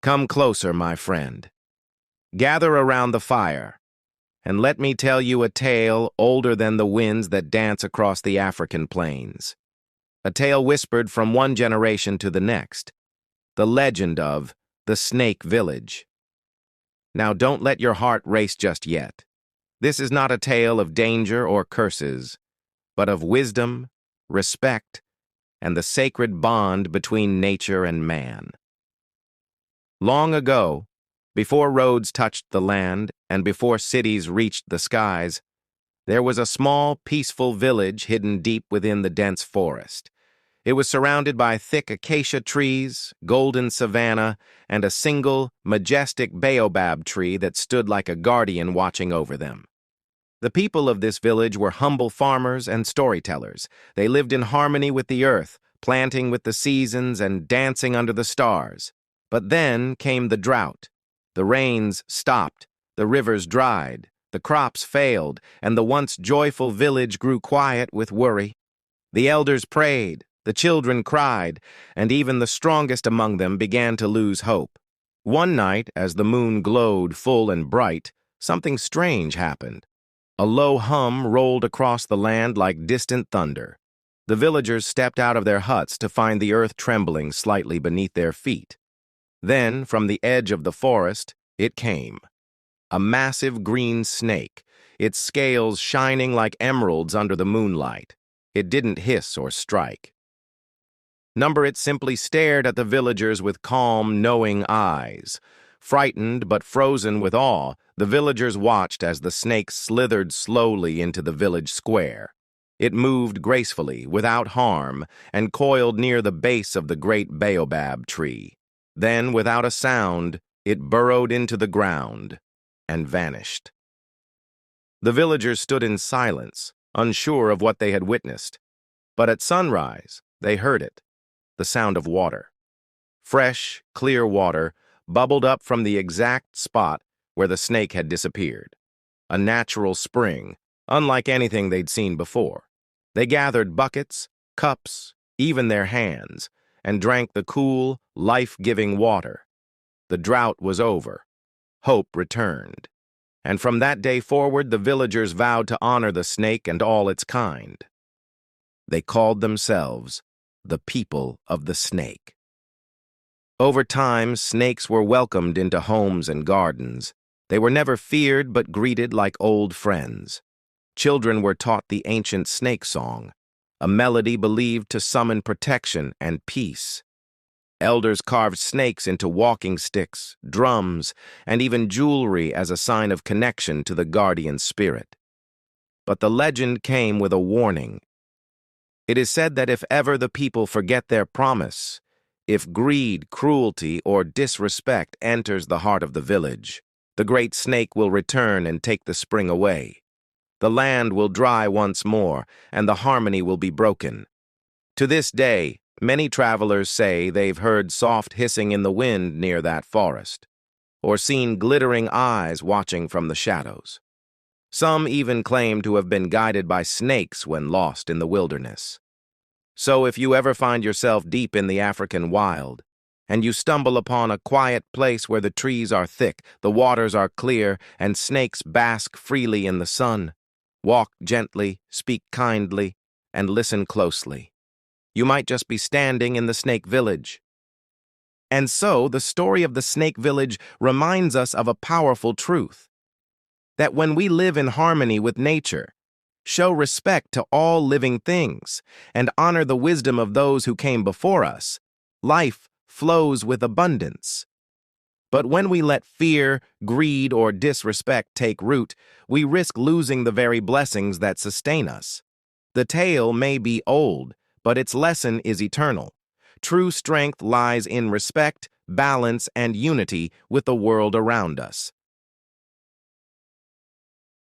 Come closer, my friend. Gather around the fire, and let me tell you a tale older than the winds that dance across the African plains. A tale whispered from one generation to the next. The legend of the Snake Village. Now don't let your heart race just yet. This is not a tale of danger or curses, but of wisdom, respect, and the sacred bond between nature and man. Long ago, before roads touched the land and before cities reached the skies, there was a small, peaceful village hidden deep within the dense forest. It was surrounded by thick acacia trees, golden savanna, and a single, majestic baobab tree that stood like a guardian watching over them. The people of this village were humble farmers and storytellers. They lived in harmony with the earth, planting with the seasons and dancing under the stars. But then came the drought. The rains stopped, the rivers dried, the crops failed, and the once joyful village grew quiet with worry. The elders prayed, the children cried, and even the strongest among them began to lose hope. One night, as the moon glowed full and bright, something strange happened. A low hum rolled across the land like distant thunder. The villagers stepped out of their huts to find the earth trembling slightly beneath their feet. Then, from the edge of the forest, it came. A massive green snake, its scales shining like emeralds under the moonlight. It didn't hiss or strike. It simply stared at the villagers with calm, knowing eyes. Frightened but frozen with awe, the villagers watched as the snake slithered slowly into the village square. It moved gracefully, without harm, and coiled near the base of the great baobab tree. Then, without a sound, it burrowed into the ground and vanished. The villagers stood in silence, unsure of what they had witnessed. But at sunrise, they heard it, the sound of water. Fresh, clear water bubbled up from the exact spot where the snake had disappeared. A natural spring, unlike anything they'd seen before. They gathered buckets, cups, even their hands, and drank the cool, life-giving water. The drought was over. Hope returned. And from that day forward, the villagers vowed to honor the snake and all its kind. They called themselves the people of the snake. Over time, snakes were welcomed into homes and gardens. They were never feared but greeted like old friends. Children were taught the ancient snake song, a melody believed to summon protection and peace. Elders carved snakes into walking sticks, drums, and even jewelry as a sign of connection to the guardian spirit. But the legend came with a warning. It is said that if ever the people forget their promise, if greed, cruelty, or disrespect enters the heart of the village, the great snake will return and take the spring away. The land will dry once more, and the harmony will be broken. To this day, many travelers say they've heard soft hissing in the wind near that forest, or seen glittering eyes watching from the shadows. Some even claim to have been guided by snakes when lost in the wilderness. So if you ever find yourself deep in the African wild, and you stumble upon a quiet place where the trees are thick, the waters are clear, and snakes bask freely in the sun, walk gently, speak kindly, and listen closely. You might just be standing in the snake village. And so, the story of the snake village reminds us of a powerful truth. That when we live in harmony with nature, show respect to all living things, and honor the wisdom of those who came before us, life flows with abundance. But when we let fear, greed, or disrespect take root, we risk losing the very blessings that sustain us. The tale may be old, but its lesson is eternal. True strength lies in respect, balance, and unity with the world around us.